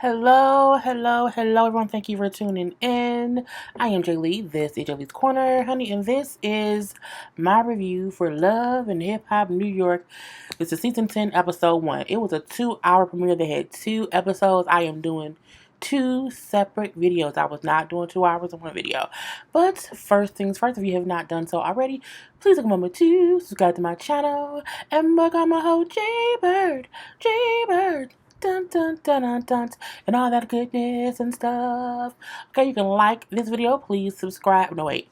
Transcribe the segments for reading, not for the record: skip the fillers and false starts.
Hello, everyone. Thank you for tuning in. I am JayLee. This is JLeesCorner, honey, and this is my review for Love and Hip Hop New York. This is season 10, episode 1. It was a 2-hour premiere. They had 2 episodes. I am doing 2 separate videos. I was not doing 2 hours of one video. But first things first, if you have not done so already, please take a moment to subscribe to my channel and become a whole JayBird. Dun, dun, dun, dun, dun, and all that goodness and stuff. Okay, you can like this video. Please subscribe. No, wait.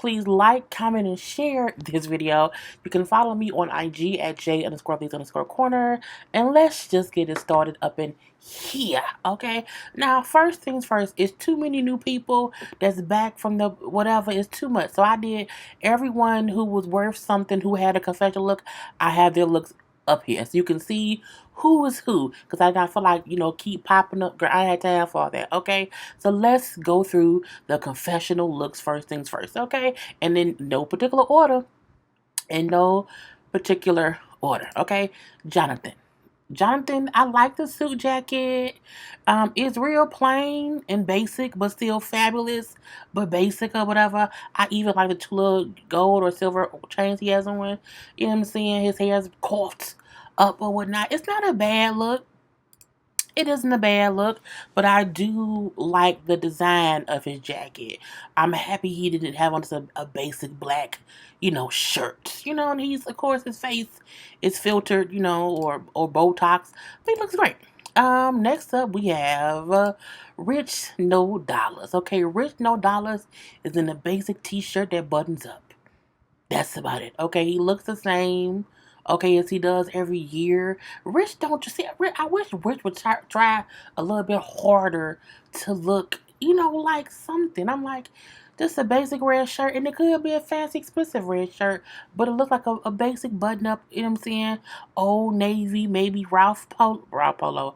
Please like, comment, and share this video. You can follow me on IG at J_Lees_Corner. And let's just get it started up in here. Okay? Now, first things first, it's too many new people that's back from the whatever. It's too much. So I did everyone who was worth something, who had a confessional look, I have their looks up here. So you can see who is who, because I don't feel like, keep popping up. Girl, I had time for all that, okay? So let's go through the confessional looks first things first, okay? And then no particular order, okay? Jonathan, I like the suit jacket. It's real plain and basic, but still fabulous, but basic or whatever. I even like the 2 little gold or silver chains he has on. You know what I'm saying? His hair's coiffed up or whatnot. It's not a bad look. It isn't a bad look, but I do like the design of his jacket. I'm happy he didn't have on just a basic black, shirt. And he's, of course, his face is filtered, or Botox, but he looks great. Next up we have Rich No Dollars. Okay, Rich No Dollars is in a basic t-shirt that buttons up. That's about it. Okay, he looks the same, okay, as he does every year. Rich, don't you see? I wish Rich would try a little bit harder to look, like something. I'm like, just a basic red shirt, and it could be a fancy, expensive red shirt, but it looks like a basic button up, you know what I'm saying? Old Navy, maybe Ralph Lauren,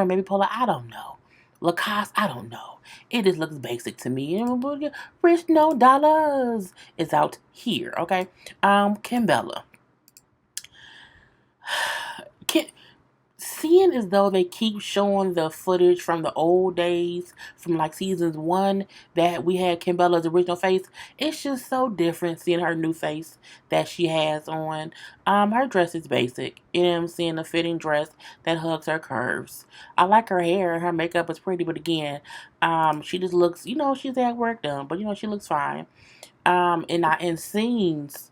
maybe Polo, I don't know. Lacoste, I don't know. It just looks basic to me. And Rich No Dollars is out here, okay? Kimbella. Seeing as though they keep showing the footage from the old days, from like seasons 1, that we had Kimbella's original face, it's just so different seeing her new face that she has on. Her dress is basic. You know what I'm saying? A fitting dress that hugs her curves. I like her hair. Her makeup is pretty, but again, she just looks, she's had work done, but she looks fine. In scenes,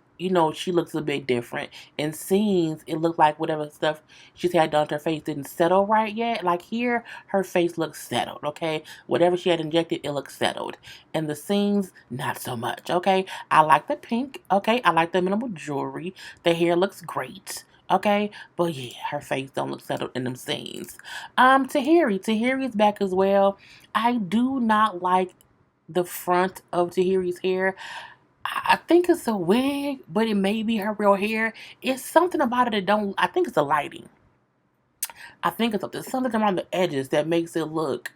she looks a bit different. In scenes, it looked like whatever stuff she's had done to her face didn't settle right yet. Like here, her face looks settled, okay? Whatever she had injected, it looks settled. In the scenes, not so much, okay? I like the pink, okay? I like the minimal jewelry. The hair looks great. Okay, but yeah, her face don't look settled in them scenes. Tahiri's back as well. I do not like the front of Tahiri's hair. I think it's a wig, but it may be her real hair. It's something about it that don't. I think it's the lighting. I think there's something around the edges that makes it look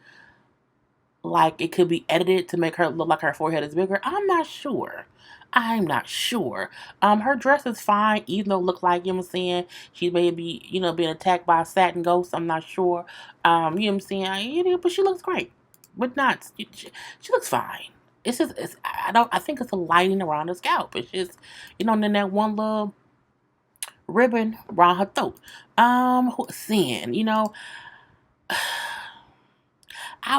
like it could be edited to make her look like her forehead is bigger. I'm not sure. Her dress is fine, even though it look like, you know what I'm saying, she may be, being attacked by a satin ghost. I'm not sure. You know what I'm saying? But she looks great. But not, she looks fine. It's just, I think it's a lighting around her scalp. It's just, and then that one little ribbon around her throat. I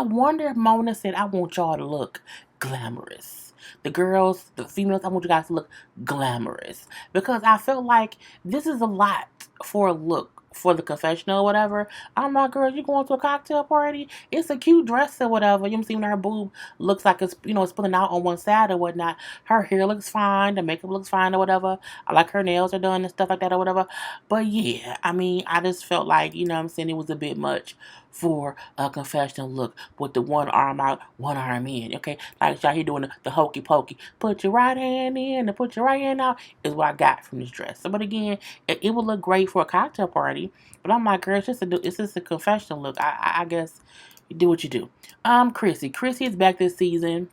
wonder if Mona said, I want y'all to look glamorous. The girls, the females, I want you guys to look glamorous. Because I felt like this is a lot for a look for the confessional or whatever. I'm like, girl, you going to a cocktail party? It's a cute dress or whatever. You know what I'm saying? Her boob looks like it's, it's pulling out on one side or whatnot. Her hair looks fine. The makeup looks fine or whatever. I like her nails are done and stuff like that or whatever. But yeah, I just felt like, you know what I'm saying, it was a bit much for a confessional look with the one arm out, one arm in, okay? Like y'all here doing the hokey pokey. Put your right hand in and put your right hand out is what I got from this dress. So, but again, it would look great for a cocktail party. But I'm like, girl, it's just a confessional look. I guess you do what you do. Chrissy is back this season.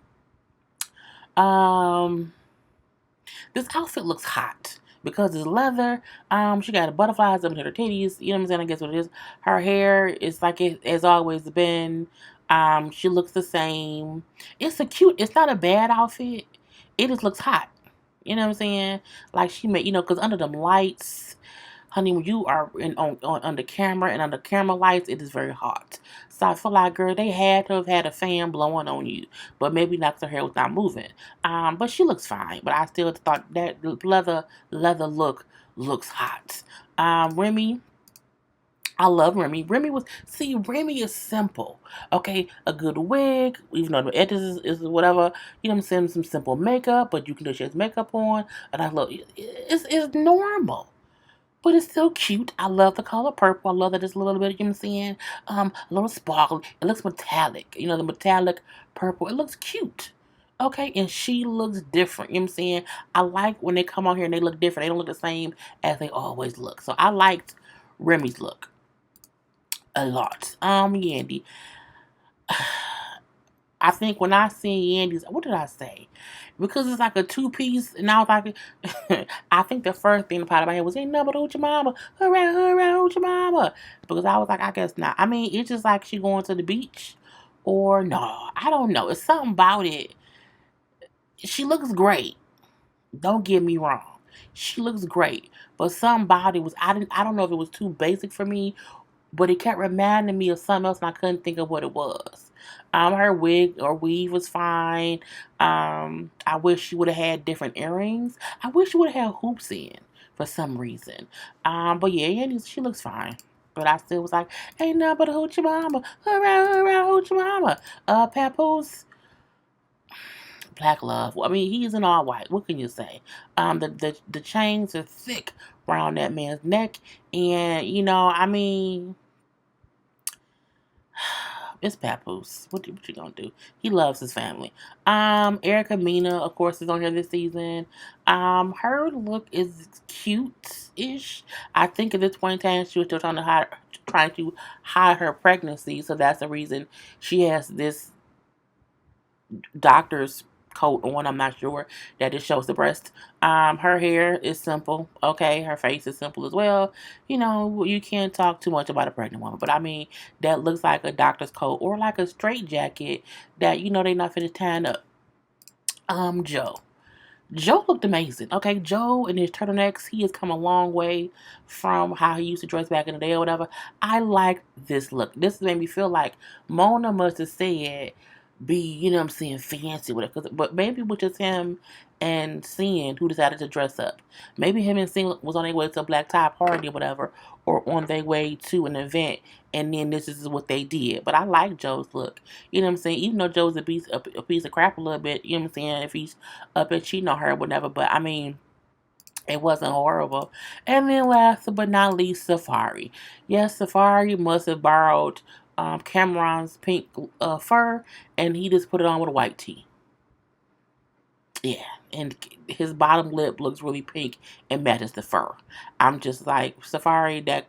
This outfit looks hot. because it's leather. She got butterflies up in her titties. You know what I'm saying? I guess what it is. Her hair is like it has always been. She looks the same. It's not a bad outfit. It just looks hot. You know what I'm saying? Like she made, because under them lights, honey, when you are on under camera and under camera lights, it is very hot. So I feel like, girl, they had to have had a fan blowing on you, but maybe not 'cause her hair was not moving. But she looks fine. But I still thought that leather looks hot. Remy. I love Remy. Remy is simple. Okay, a good wig, even though the edges is whatever, you know what I'm saying, some simple makeup, but you can do she has makeup on, and I love it's normal. But it's still cute. I love the color purple. I love that it's a little bit, you know what I'm saying? A little sparkle. It looks metallic. The metallic purple. It looks cute. Okay, and she looks different. You know what I'm saying? I like when they come on here and they look different. They don't look the same as they always look. So I liked Remy's look a lot. Yandy. I think when I seen Yandy's, what did I say? Because it's like a two-piece, and I was like, I think the first thing that popped in my head was, ain't nothing but Hoochie Mama. Hooray, hooray, Hoochie Mama. Because I was like, I guess not. I mean, it's just like she going to the beach. Or no, I don't know. It's something about it. She looks great. Don't get me wrong. She looks great. But somebody was, I don't know if it was too basic for me, but it kept reminding me of something else, and I couldn't think of what it was. Her wig or weave was fine. I wish she would have had different earrings. I wish she would have had hoops in for some reason. But yeah, she looks fine. But I still was like, ain't nothing but a hoochie mama. Hurrah, hurrah, hoochie mama. Papoose, black love. Well, I mean, he's in all white. What can you say? The chains are thick around that man's neck, and I mean, it's Papoose. What you gonna do? He loves his family. Erica Mena, of course, is on here this season. Her look is cute-ish. I think at this point in time, she was still trying to hide her pregnancy, so that's the reason she has this doctor's coat on. I'm not sure that it shows the breast. Her hair is simple. Okay, her face is simple as well. You can't talk too much about a pregnant woman, but I mean that looks like a doctor's coat or like a straight jacket that they not finished tying up. Joe. Joe looked amazing. Okay, Joe and his turtlenecks, he has come a long way from how he used to dress back in the day or whatever. I like this look. This made me feel like Mona must have said, be, what I'm saying, fancy with it. But maybe it was just him and Sin who decided to dress up. Maybe him and Sin was on their way to a black tie party or whatever, or on their way to an event, and then this is what they did. But I like Joe's look. You know what I'm saying? Even though Joe's a piece of crap a little bit, you know what I'm saying, if he's up and cheating on her or whatever. But I mean, it wasn't horrible. And then last but not least, Safari. Yes, Safari must have borrowed Cameron's pink fur, and he just put it on with a white tee. Yeah, and his bottom lip looks really pink and matches the fur. I'm just like, Safari, that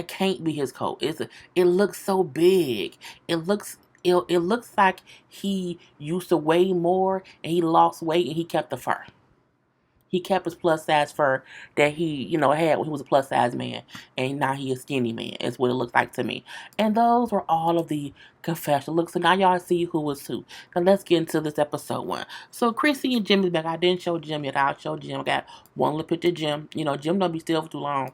can't be his coat. It looks so big. It looks like he used to weigh more and he lost weight and he kept the fur. He kept his plus size fur that he, had when he was a plus size man, and now he is skinny man. Is what it looks like to me. And those were all of the confession looks. So now y'all see who was who. Now let's get into this episode one. So Chrissy and Jim is back. I didn't show Jim yet. I'll show Jim. I got one little picture of Jim. Jim don't be still for too long.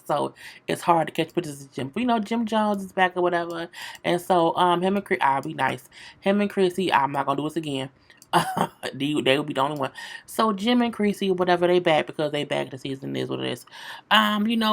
So it's hard to catch pictures of Jim. But Jim Jones is back or whatever. And so him and Chris, I'll be nice. Him and Chrissy, I'm not gonna do this again. They will be the only one. So Jim and Chrissy, whatever, they back because they back. The season is what it is.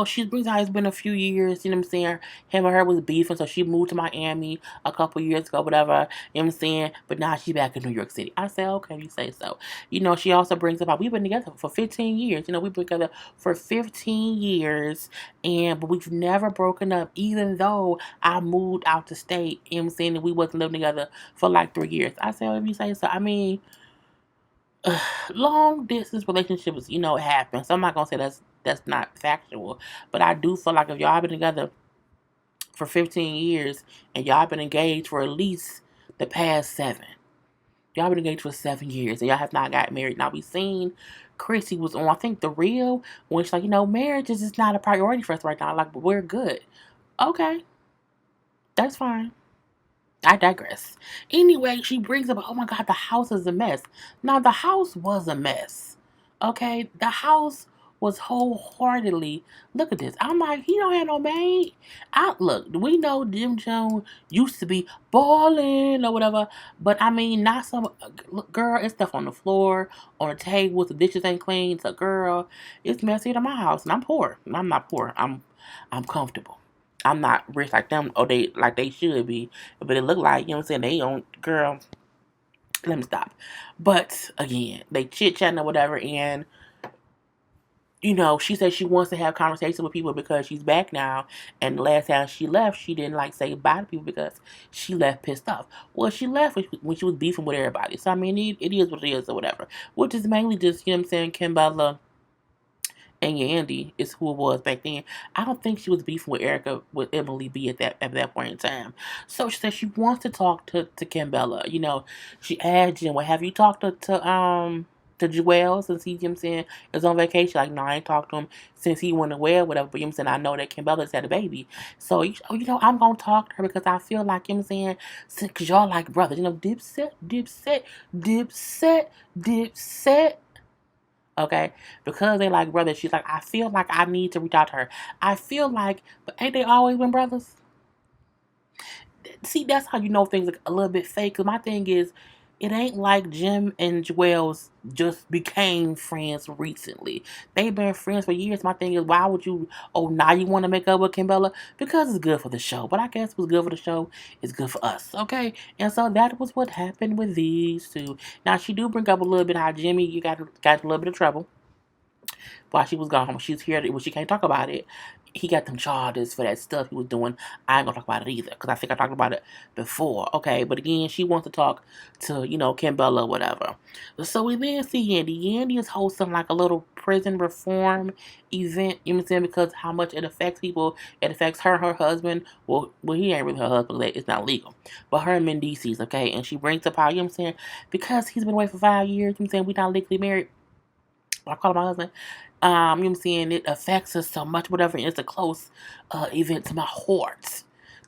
She brings out it's been a few years. You know what I'm saying? Him and her was beefing, so she moved to Miami a couple years ago, whatever. You know what I'm saying? But now she's back in New York City. I say, okay, you say so. She also brings up we've been together for 15 years. We've been together for 15 years, but we've never broken up, even though I moved out to state. You know what I'm saying? And we wasn't living together for like 3 years. I say, if you say so. I mean, long distance relationships, happen. So I'm not gonna say that's not factual, but I do feel like if y'all been together for 15 years and y'all been engaged for at least the past 7, y'all been engaged for 7 years and y'all have not got married. Now we've seen Chrissy was on, I think, The Real, when she's like, marriage is just not a priority for us right now. Like, but we're good. Okay, that's fine. I digress. Anyway, she brings up, oh my God, the house is a mess. Now, the house was a mess. Okay? The house was wholeheartedly, look at this. I'm like, he don't have no maid. Look, we know Jim Jones used to be balling or whatever, but I mean, not some, look, girl, it's stuff on the floor, on the table, the dishes ain't clean. So, girl, it's messy at my house, and I'm poor. I'm not poor. I'm comfortable. I'm not rich like them, or they should be, but it look like, what I'm saying, they don't, girl, let me stop. But again, they chit chatting or whatever, and she said she wants to have conversation with people because she's back now, and the last time she left, she didn't like say bye to people because she left pissed off. Well, she left when she was beefing with everybody. So I mean, it is what it is or whatever. Which is mainly just, what I'm saying, Kimbella and Yandy is who it was back then. I don't think she was beefing with Erica, with Emily B at that point in time. So she said she wants to talk to Kimbella. She asked Jim, well, have you talked to Joel since he, saying, is on vacation? Like, no, I ain't talked to him since he went away or whatever. But, saying, I know that Kimbella's had a baby. So, I'm going to talk to her because I feel like, saying, because y'all like brothers. Dipset, dipset, dipset, dipset. Okay, because they like brothers, she's like, I feel like I need to reach out to her. I feel like, but ain't they always been brothers? See, that's how you know things are a little bit fake. Cause my thing is, it ain't like Jim and Joel's just became friends recently. They've been friends for years. My thing is, why would you? Oh, now you want to make up with Kimbella because it's good for the show. But I guess what's good for the show is good for us, okay? And so that was what happened with these two. Now she do bring up a little bit how Jimmy you got a little bit of trouble while she was gone. When she's here, when she can't talk about it, he got them charges for that stuff he was doing. I ain't gonna talk about it either, because I think I talked about it before. Okay, but again, she wants to talk to, Kimbella or whatever. So we then see Yandy. Yandy is hosting like a little prison reform event, you know what I'm saying, because how much it affects people. It affects her husband. Well, he ain't really her husband, it's not legal. But her and Mendices, okay, and she brings up how, I'm saying, because he's been away for 5 years, I'm saying, we not legally married. I call him my husband. You know what I'm saying? It affects us so much, whatever. And it's a close event to my heart.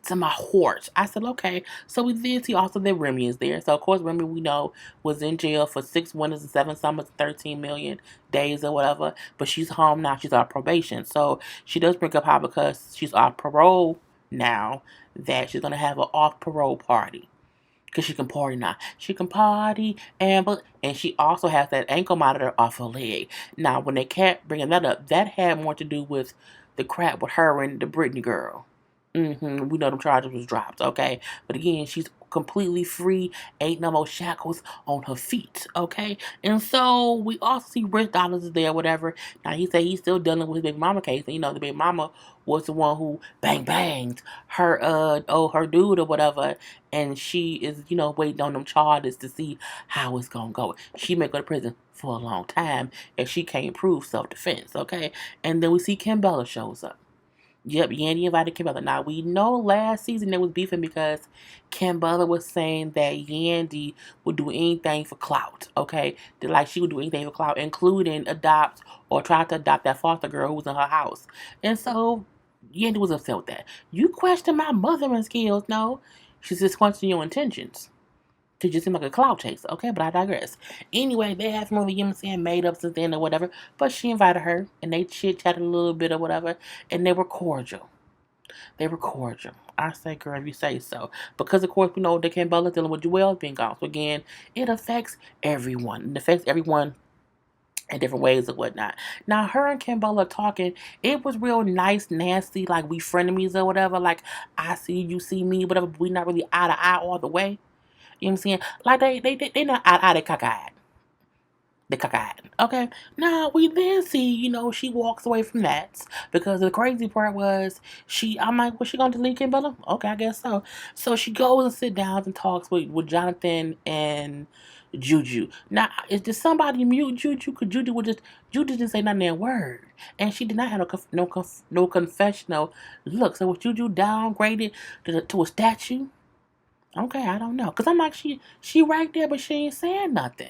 To my heart. I said, okay. So we did see also that Remy is there. So, of course, Remy, we know, was in jail for 6 winters and 7 summers, 13 million days or whatever. But she's home now. She's on probation. So she does bring up how because she's off parole now, that she's going to have an off parole party. Because she can party now. She can party, and she also has that ankle monitor off her leg. Now, when they kept bringing that up, that had more to do with the crap with her and the Britney girl. We know them charges was dropped, okay? But again, she's completely free. Ain't no more shackles on her feet, okay? And so we also see Rich Dollars is there, whatever. Now he said he's still dealing with his baby mama case, and the baby mama was the one who banged her her dude or whatever, and she is waiting on them charges to see how it's gonna go. She may go to prison for a long time if she can't prove self-defense, okay? And then we see Kimbella shows up. Yep, Yandy invited Kimbella. Now, we know last season they was beefing because Kimbella was saying that Yandy would do anything for clout, okay? That, like, she would do anything for clout, including adopt or try to adopt that foster girl who was in her house. And so, Yandy was upset with that. You question my mothering skills? No. She's just questioning your intentions. To just seem like a clout chaser, okay? But I digress. Anyway, they have some of the saying made up since then or whatever. But she invited her, and they chit chatted a little bit or whatever, and they were cordial. They were cordial. I say, girl, if you say so. Because of course we know that Kimbella dealing with Joelle being gone. So again, it affects everyone. It affects everyone in different ways or whatnot. Now, her and Kimbella talking, it was real nice, nasty, like we frenemies or whatever. Like, I see you see me, whatever. But we not really eye to eye all the way. You know what I'm saying? Like, they not out of cockeyed. The cockeyed. Okay? Now, we then see, she walks away from that. Because the crazy part was, I'm like, was she going to delete Kimbella? Okay, I guess so. So she goes and sit down and talks with Jonathan and Juju. Now, did somebody mute Juju? Because Juju didn't say nothing that word. And she did not have no confessional look. So was Juju downgraded to a statue? Okay, I don't know. Because I'm like, she right there, but she ain't saying nothing.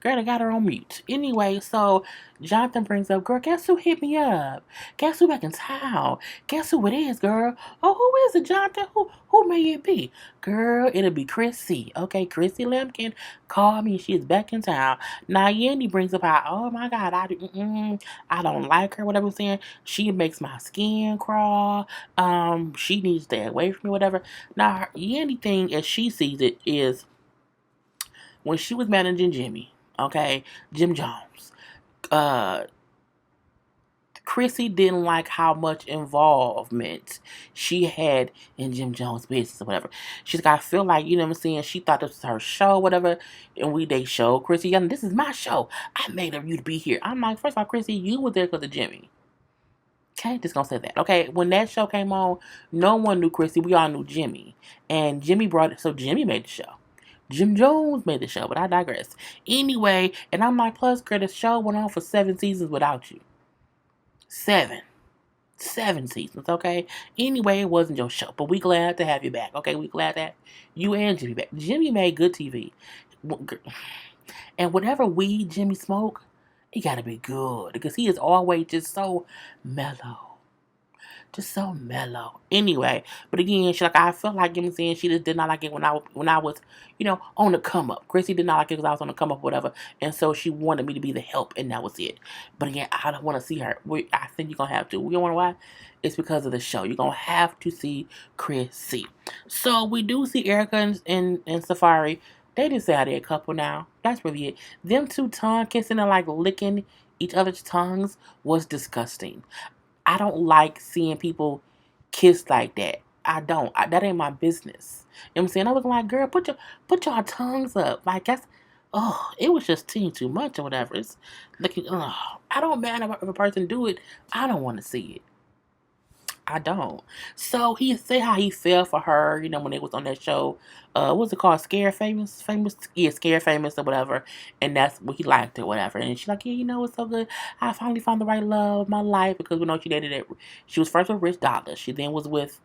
Girl, I got her on mute. Anyway, so Jonathan brings up, girl, guess who hit me up? Guess who back in town? Guess who it is, girl? Oh, who is it, Jonathan? Who may it be? Girl, it'll be Chrissy. Okay, Chrissy Lampkin called me. She is back in town. Now, Yandy brings up how, oh my God, I don't like her, whatever I'm saying. She makes my skin crawl. She needs to stay away from me, whatever. Now, Yandy thing, as she sees it, is when she was managing Jimmy, okay, Jim Jones, uh, Chrissy didn't like how much involvement she had in Jim Jones' business or whatever. She's like, I feel like, you know what I'm saying, she thought this was her show, whatever, and they showed Chrissy, this is my show. I made you to be here. I'm like, first of all, Chrissy, you were there because of Jimmy. Okay, just gonna say that. Okay, when that show came on, no one knew Chrissy. We all knew Jimmy. And Jimmy brought it, so Jimmy made the show. Jim Jones made the show, but I digress. Anyway, and I'm like, plus, girl, the show went on for 7 seasons without you. 7. 7 seasons, okay? Anyway, it wasn't your show, but we glad to have you back, okay? We glad that you and Jimmy back. Jimmy made good TV. And whatever weed Jimmy smoke, it gotta be good, because he is always just so mellow. Just so mellow. Anyway, but again, I felt like, you know what I'm saying, she just did not like it when I was, on the come up. Chrissy did not like it because I was on the come up, whatever. And so she wanted me to be the help, and that was it. But again, I don't want to see her. I think you're going to have to. You know why? It's because of the show. You're going to have to see Chrissy. So we do see Erica and Safari. They just say how they're a couple now. That's really it. Them two tongue kissing and like licking each other's tongues was disgusting. I don't like seeing people kiss like that. I don't. That ain't my business. You know what I'm saying? I was like, girl, put your tongues up. Like, that's, it was just too much or whatever. It's looking, I don't matter if a person do it. I don't want to see it. I don't. So he said how he fell for her, when they was on that show. What's it called? Scare Famous? Yeah, Scare Famous or whatever. And that's what he liked or whatever. And she's like, yeah, it's so good. I finally found the right love of my life, because we know she dated it. She was first with Rich Dollar. She then was with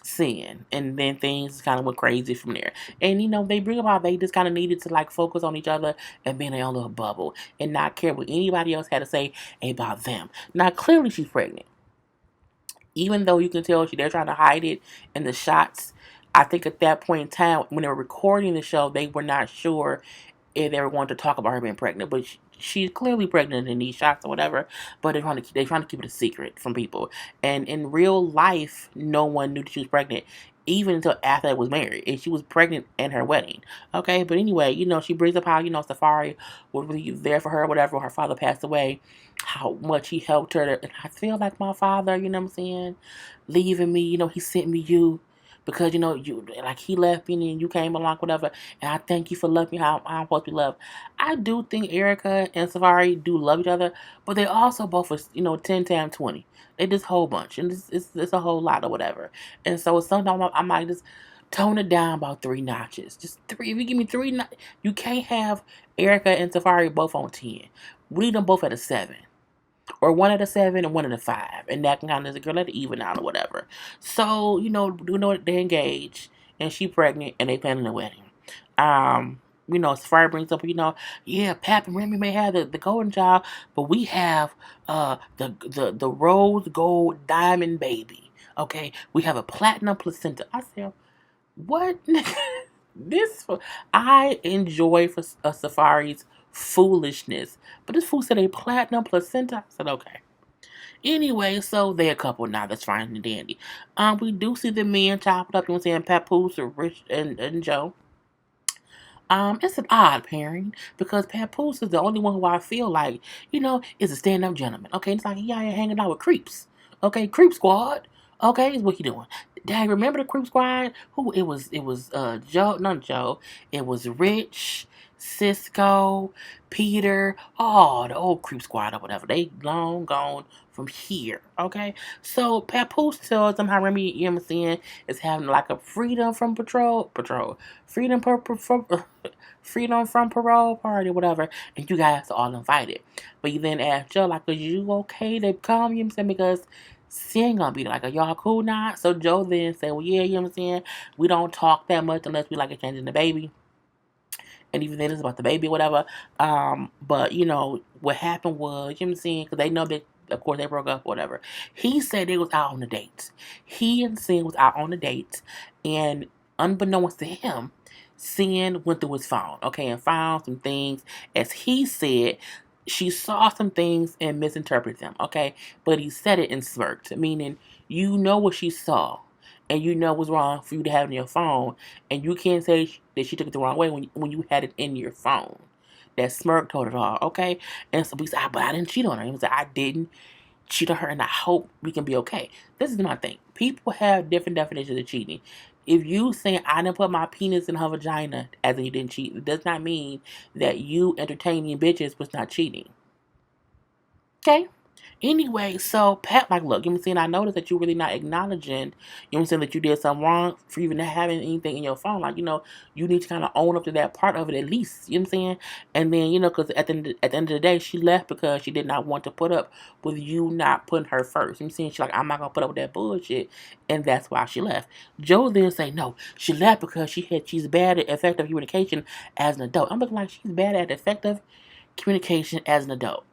Sin, and then things kind of went crazy from there. And they bring about they just kind of needed to like focus on each other and be in their own little bubble and not care what anybody else had to say about them. Now clearly she's pregnant, even though you can tell they're trying to hide it in the shots. I think at that point in time when they were recording the show, they were not sure if they were going to talk about her being pregnant, but she's clearly pregnant in these shots or whatever. But they're trying to keep it a secret from people. And in real life, no one knew that she was pregnant, even until after they was married. And she was pregnant at her wedding. Okay, but anyway, she brings up how Safari was really there for her, whatever. When her father passed away, how much he helped her. And I feel like my father, you know what I'm saying, leaving me. He sent me you. Because, you like he left me and you came along, whatever. And I thank you for loving me how I'm supposed to be loved. I do think Erica and Safari do love each other. But they also both are, 10 times 20. They just whole bunch. And it's a whole lot or whatever. And so sometimes I might just tone it down about 3 notches. Just 3. If you give me 3 notches, you can't have Erica and Safari both on 10. We need them both at a 7. Or 1 at a 7 and 1 at a 5. And that can kind of, girl, let it even out or whatever. So, they're engaged. And she pregnant and they planning a wedding. Safari brings up, yeah, Pap and Remy may have the golden child, but we have the rose gold diamond baby. Okay? We have a platinum placenta. I said, what? I enjoy for Safari's foolishness. But this fool said a platinum placenta. I said, okay. Anyway, so they're a couple now. That's fine and dandy. We do see the men chopped up, Papoose or Rich and Joe. It's an odd pairing because Papoose is the only one who I feel like, is a stand-up gentleman. Okay, it's like he out here hanging out with creeps. Okay, creep squad. Okay, is what he doing. Dad, remember the creep squad? Who it was Joe, not Joe. It was Rich, Cisco, Peter, the old creep squad or whatever. They long gone from here. Okay, so Papoose tells them how Remy, is having like a freedom from freedom freedom from parole party, whatever, and you guys are all invited. But you then ask Joe, like, are you okay to come? Because she ain't gonna be like, are y'all cool now? So Joe then said, well, yeah, we don't talk that much unless we like exchanging the baby. and even then it's about the baby or whatever. But what happened was, you know what I'm saying, because they know that of course they broke up or whatever. He said they was out on the dates. He and Sin was out on the dates, and unbeknownst to him, Sin went through his phone, okay, and found some things. As he said, she saw some things and misinterpreted them, okay, but he said it and smirked, meaning you know what she saw and you know what's wrong for you to have it in your phone, and you can't say that she took it the wrong way when you had it in your phone. That smirk told it all, okay? And so we said, but I didn't cheat on her. And he said, I didn't cheat on her, and I hope we can be okay. This is my thing. People have different definitions of cheating. If you say I didn't put my penis in her vagina, as in you didn't cheat, it does not mean that you entertaining bitches was not cheating. Okay? Anyway, so Pat, like, look, you know what I'm saying? I noticed that you're really not acknowledging, you know what I'm saying, that you did something wrong for even having anything in your phone. Like, you need to kind of own up to that part of it at least, you know what I'm saying? And then, because at the end of the day, she left because she did not want to put up with you not putting her first. You know what I'm saying? She's like, I'm not going to put up with that bullshit. And that's why she left. Joe then say, no, she left because she's bad at effective communication as an adult. I'm looking like she's bad at effective communication as an adult.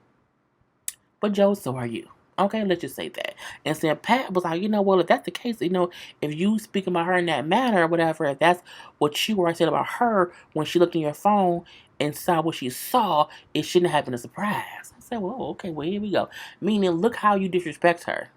But Joe, so are you. Okay, let's just say that. And then Pat was like, well, if that's the case, if you speak about her in that manner or whatever, if that's what you were saying about her when she looked in your phone and saw what she saw, it shouldn't have been a surprise. I said, well, okay, well, here we go. Meaning, look how you disrespect her.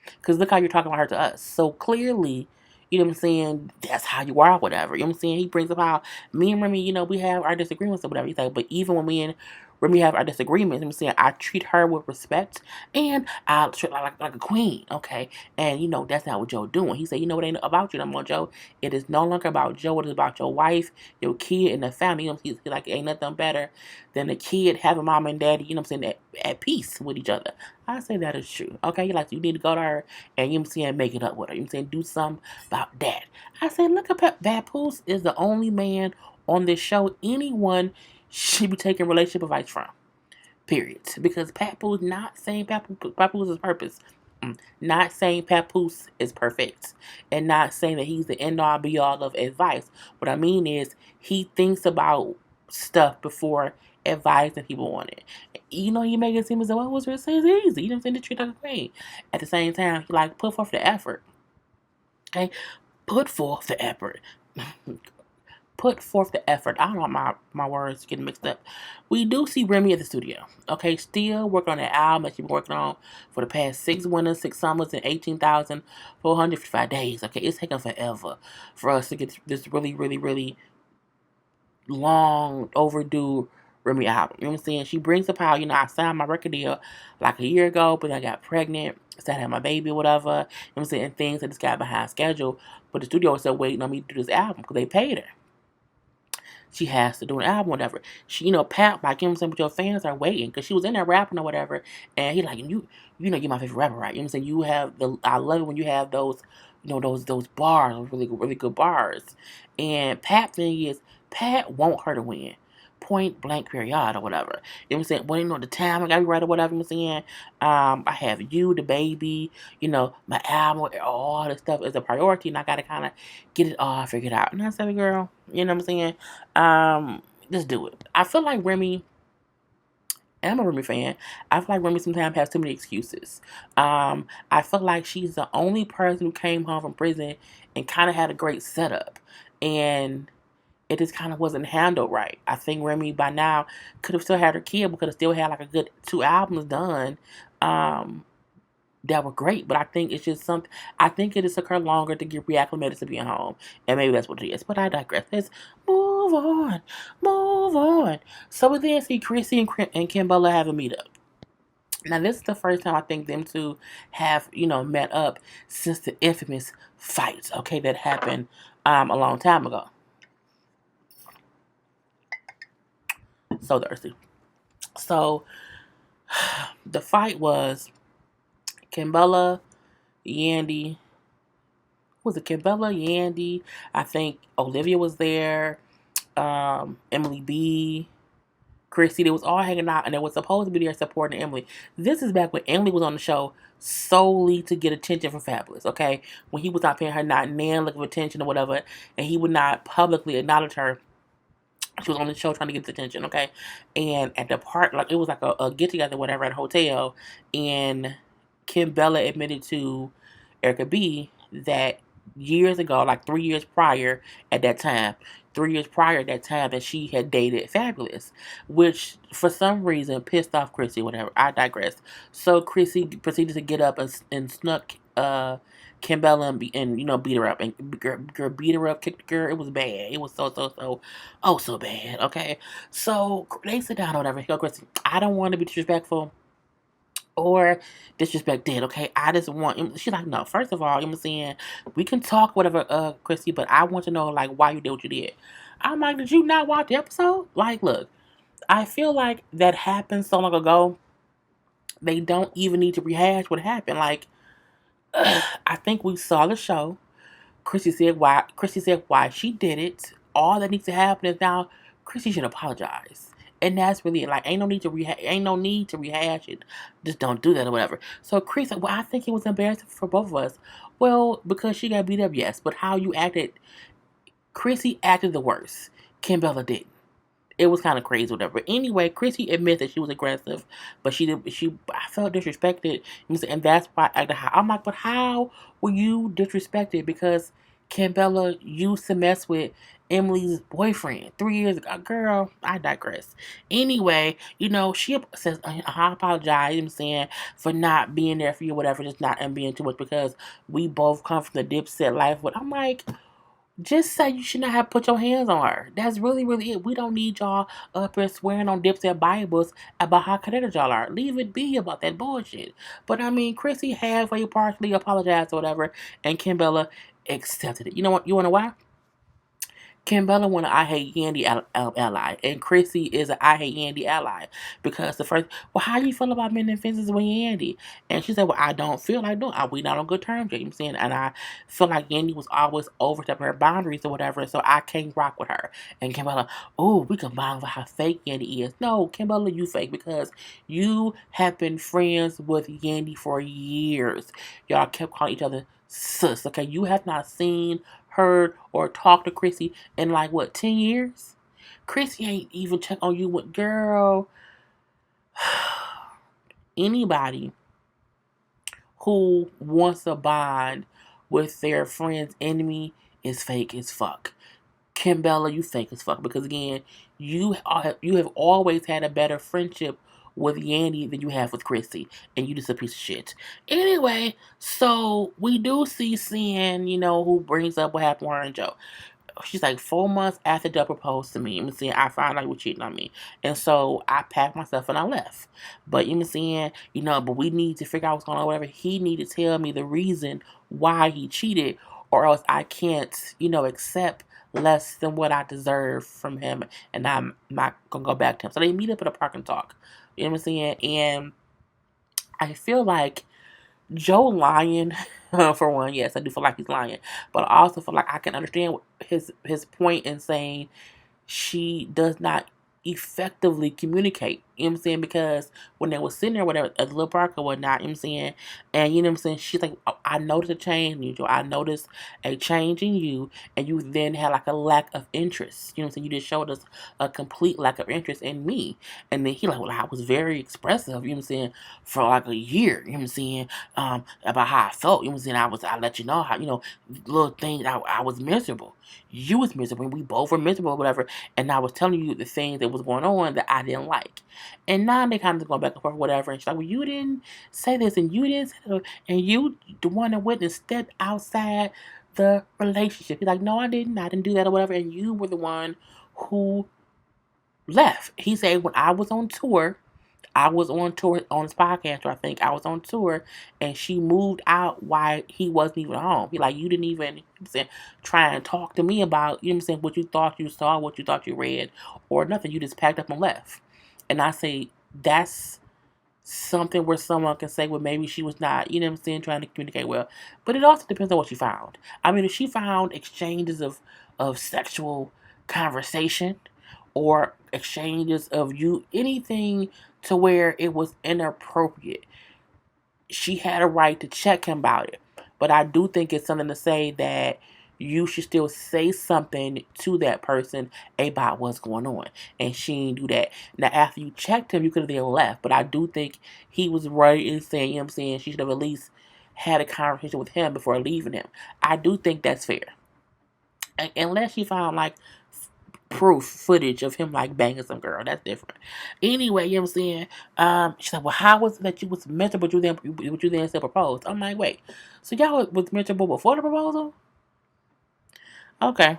Because look how you're talking about her to us. So clearly, you know what I'm saying, that's how you are, whatever. You know what I'm saying? He brings up how me and Remy, we have our disagreements or whatever. He's like, but even when me and Remy have our disagreements, you know what I'm saying, I treat her with respect and I treat her like a queen, okay? And, that's not what Joe doing. He said, it ain't about you no more, Joe. It is no longer about Joe. It is about your wife, your kid, and the family. He's like, ain't nothing better than a kid having mom and daddy, you know what I'm saying, at peace with each other. I say that is true, okay? Like, you need to go to her and, you know what I'm saying, make it up with her. You know what I'm saying, do something about that. I say, look at Papoose is the only man on this show anyone should be taking relationship advice from. Period. Because Papoose not saying Papoose is purpose. Not saying Papoose is perfect. And not saying that he's the end all be all of advice. What I mean is he thinks about stuff before advising people on it. You make it seem as though it was really easy. You know what I'm saying? To treat like a queen. At the same time, he put forth the effort. Okay? Put forth the effort. Put forth the effort. I don't know, my words getting mixed up. We do see Remy at the studio. Okay, still working on that album that she's been working on for the past 6 winters, 6 summers, and 18,455 days. Okay, it's taking forever for us to get this really, really, really long overdue Remy album. You know what I'm saying? She brings up how, I signed my record deal like a year ago, but I got pregnant, said I had my baby or whatever. You know what I'm saying? And things that just got behind schedule. But the studio was still waiting on me to do this album because they paid her. She has to do an album, whatever. She, Pat, like, you know what I'm saying, but your fans are waiting because she was in there rapping or whatever, and he like, you're my favorite rapper, right? You know what I'm saying? You have I love it when you have those, those bars, those really, really good bars. And Pat thing is, Pat want her to win. Point blank period or whatever. You know what I'm saying? Well, the time I gotta be right or whatever. You know what I'm saying? I have you, the baby, my album, all this stuff is a priority, and I gotta kind of get it all figured out. And I said, girl, you know what I'm saying? Just do it. I feel like Remy, and I'm a Remy fan, I feel like Remy sometimes has too many excuses. I feel like she's the only person who came home from prison and kind of had a great setup. And it just kind of wasn't handled right. I think Remy by now could have still had her kid, but could have still had like a good 2 albums done. That were great, but I think it's just something. I think it just took her longer to get reacclimated to being home, and maybe that's what it is. But I digress. Let's move on, move on. So we then see Chrissy and Kimbella have a meetup. Now this is the first time I think them two have met up since the infamous fight. Okay, that happened a long time ago. So thirsty. So the fight was Kimbella, Yandy. Was it Kimbella, Yandy? I think Olivia was there. Emily B, Chrissy. They was all hanging out, and they was supposed to be there supporting Emily. This is back when Emily was on the show solely to get attention from Fabulous. Okay, when he was not paying her not nan look of attention or whatever, and he would not publicly acknowledge her She was on the show trying to get the attention, okay? And at the part, like it was like a get together, whatever, at a hotel, and Kim Bella admitted to Erica B that years ago, like 3 years prior at that time, 3 years prior at that time, that she had dated Fabulous, which for some reason pissed off Chrissy, whatever. I digress. So Chrissy proceeded to get up and snuck Kim Bella and beat her up and girl beat her up, kicked the girl. It was bad. It was so bad. Okay, so they sit down or whatever. Go Chrissy. I don't want to be disrespectful or disrespected, okay? I just want. She's like, no. First of all, I'm saying we can talk whatever, Chrissy, but I want to know like why you did what you did. I'm like, did you not watch the episode? Like, look, I feel like that happened so long ago. They don't even need to rehash what happened. Like, I think we saw the show. Chrissy said why she did it. All that needs to happen is now Chrissy should apologize. And that's really it. Like ain't no need to rehash it. Just don't do that or whatever. So Chris said, well, I think it was embarrassing for both of us. Well, because she got beat up, yes. But how you acted, Chrissy acted the worst. Kim Bella didn't. It was kind of crazy, whatever. But anyway, Chrissy admits that she was aggressive, but I felt disrespected, and that's why I acted how. I'm like, but how were you disrespected? Because Bella used to mess with Emily's boyfriend 3 years ago. Girl, I digress. Anyway, she says, I apologize, saying, for not being there for you, whatever, just not and being too much because we both come from the Dipset life. But I'm like, just say you should not have put your hands on her. That's really, really it. We don't need y'all up here swearing on Dipset Bibles about how connected y'all are. Leave it be about that bullshit. But I mean, Chrissy halfway partially apologized or whatever, and Kim Bella accepted it. You know what? You wanna know why? Kim Bella want an I Hate Yandy ally, and Chrissy is an I Hate Yandy ally because the first, well, how you feel about mending fences with Yandy? And she said, well, I don't feel like doing. We not on good terms, you know what I'm saying? And I feel like Yandy was always overstepping her boundaries or whatever, so I can't rock with her. And Kim Bella, oh, we can bond with how fake Yandy is. No, Kim Bella, you fake because you have been friends with Yandy for years. Y'all kept calling each other sis. Okay, you have not seen, heard, or talked to Chrissy in like what 10 years? Chrissy ain't even check on you with girl. Anybody who wants to bond with their friend's enemy is fake as fuck. Kim Bella, you fake as fuck because again, you have always had a better friendship with Yandy than you have with Chrissy, and you just a piece of shit. Anyway, so we do see Sin, who brings up what happened with her and Joe. She's like 4 months after Joe proposed to me. I found out he was cheating on me. And so I packed myself and I left. But but we need to figure out what's going on, whatever. He need to tell me the reason why he cheated, or else I can't, accept less than what I deserve from him, and I'm not gonna go back to him. So they meet up at a park and talk. You know what I'm saying? And I feel like Joe lying, for one, yes, I do feel like he's lying. But I also feel like I can understand his point in saying she does not effectively communicate. You know what I'm saying? Because when they was sitting there, whatever, at the little park or whatnot, you know what I'm saying? And you know what I'm saying? She's like, I noticed a change in you, Joe. I noticed a change in you, and you then had like a lack of interest. You know what I'm saying? You just showed us a complete lack of interest in me. And then he like, well, I was very expressive, you know what I'm saying, for like a year, you know what I'm saying, about how I felt. You know what I'm saying? I let you know how, little things, I was miserable. You was miserable. We both were miserable, whatever. And I was telling you the things that was going on that I didn't like. And now they kind of going back and forth, whatever. And she's like, well, you didn't say this, and you didn't say that, and you, the one that went and stepped outside the relationship. He's like, no, I didn't. I didn't do that or whatever. And you were the one who left. He said, when I was on tour, I was on tour on his podcast, or I think I was on tour, and she moved out while he wasn't even home. He like, you didn't even, try and talk to me about, what you thought you saw, what you thought you read, or nothing. You just packed up and left. And I say, that's something where someone can say, well, maybe she was not, trying to communicate well. But it also depends on what she found. I mean, if she found exchanges of sexual conversation or exchanges of anything to where it was inappropriate, she had a right to check him about it. But I do think it's something to say that you should still say something to that person about what's going on. And she didn't do that. Now, after you checked him, you could have then left. But I do think he was right in saying, you know what I'm saying, she should have at least had a conversation with him before leaving him. I do think that's fair. Unless she found, like, proof footage of him, like, banging some girl. That's different. Anyway, you know what I'm saying? She said, well, how was it that you was miserable, but you then still proposed? I'm like, wait. So y'all was miserable before the proposal? Okay.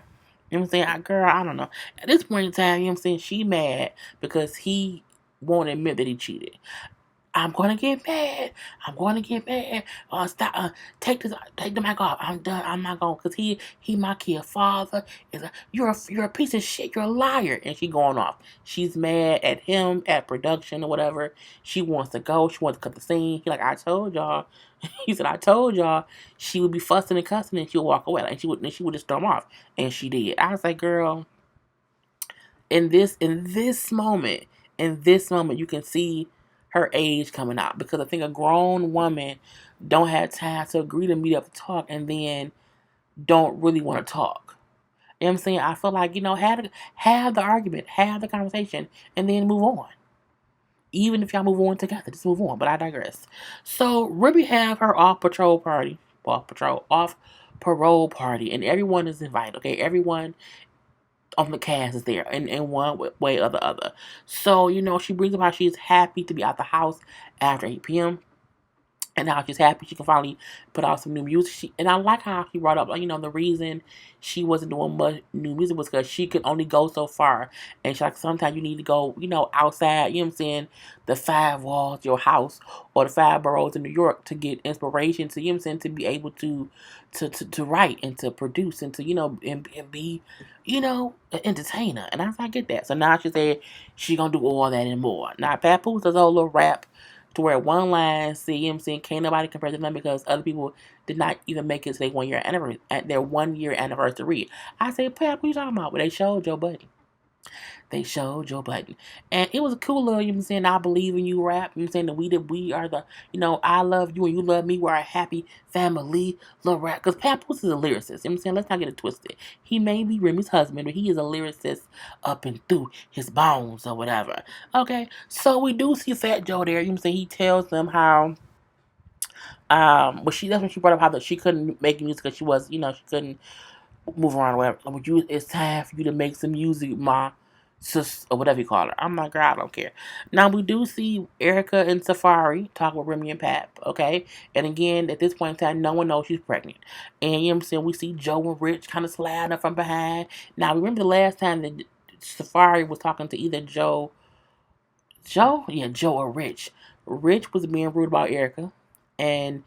You know what I'm saying? Girl, I don't know. At this point in time, you know what I'm saying, she mad because he won't admit that he cheated. I'm gonna get mad. I'm gonna get mad. Stop. Take the mic off. I'm done. I'm not going, cause he my kid father. You're a piece of shit. You're a liar. And she going off. She's mad at him, at production or whatever. She wants to go. She wants to cut the scene. He like, I told y'all. He said, I told y'all. She would be fussing and cussing, and she'll walk away. And she would just storm off. And she did. I was like, girl. In this moment, you can see her age coming out, because I think a grown woman don't have time to agree to meet up to talk and then don't really want to talk. You know what I'm saying? I feel like, have the argument, have the conversation, and then move on. Even if y'all move on together, just move on. But I digress. So Ruby have her off parole party, and everyone is invited. Okay, everyone on the cast is there in one way or the other. So, she brings up how she's happy to be out the house after 8 p.m. And now she's happy she can finally put out some new music. And I like how she brought up, the reason she wasn't doing much new music was because she could only go so far. And she's like, sometimes you need to go, outside, you know what I'm saying, the 5 walls, your house, or the 5 boroughs in New York to get inspiration to, to be able to write and to produce and to, and be, an entertainer. And I get that. So now she said she gonna do all that and more. Now, Papoose does a whole little rap to where one line see, you know what I'm saying, can't nobody compare to them because other people did not even make it to their 1 year anniversary. At their 1 year anniversary. I say, Pap, what you talking about? Well, they showed Joe Budden. They showed Joe Budden. And it was a cool little, you know what I'm saying, I believe in you rap. You know what I'm saying, that we are the, I love you and you love me. We're a happy family little rap. Because Papoose is a lyricist. You know what I'm saying? Let's not get it twisted. He may be Remy's husband, but he is a lyricist up and through his bones or whatever. Okay? So we do see Fat Joe there. You know what I'm saying? He tells them how that's when she brought up how that she couldn't make music because she was, she couldn't move around or whatever. It's time for you to make some music, ma, sis, or whatever you call her. I'm like, girl, I don't care. Now we do see Erica and Safari talk with Remy and Pap, okay? And again, at this point in time, no one knows she's pregnant. And you know what I'm saying, we see Joe and Rich kind of sliding up from behind. Now remember the last time that Safari was talking to either Joe or Rich. Rich was being rude about Erica. And,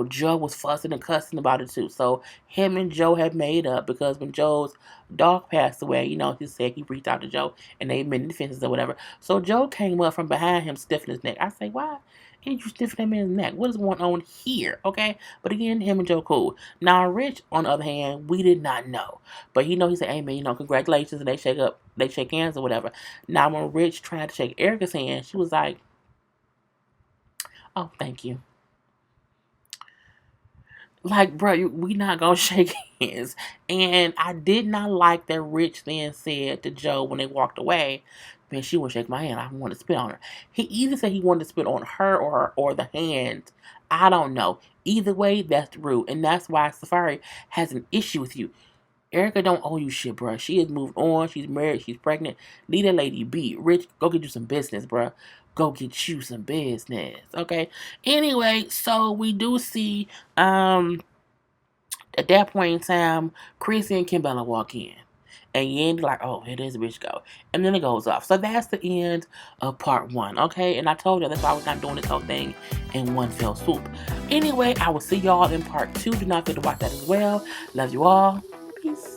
Joe was fussing and cussing about it too. So him and Joe had made up because when Joe's dog passed away, he said he reached out to Joe and they made defenses or whatever. So Joe came up from behind him, stiffing his neck. I say, why ain't you stiffing him in his neck? What is going on here? Okay. But again, him and Joe cool. Now Rich, on the other hand, we did not know. But he said, hey man, congratulations, and they shake hands or whatever. Now when Rich tried to shake Erica's hand, she was like, oh, thank you. Like, bro, we not gonna shake hands. And I did not like that Rich then said to Joe when they walked away, man, she wouldn't shake my hand. I want to spit on her. He either said he wanted to spit on her or the hand. I don't know. Either way, that's rude. And that's why Safari has an issue with you. Erica don't owe you shit, bro. She has moved on. She's married. She's pregnant. Leave that lady be. Rich, go get you some business, bro. Go get you some business. Okay. Anyway, so we do see at that point in time, Chrissy and Kimbella walk in. And Yandy like, oh, here this bitch go. And then it goes off. So that's the end of part 1, okay? And I told you that's why I was not doing this whole thing in one fell swoop. Anyway, I will see y'all in part 2. Do not forget to watch that as well. Love you all. Peace.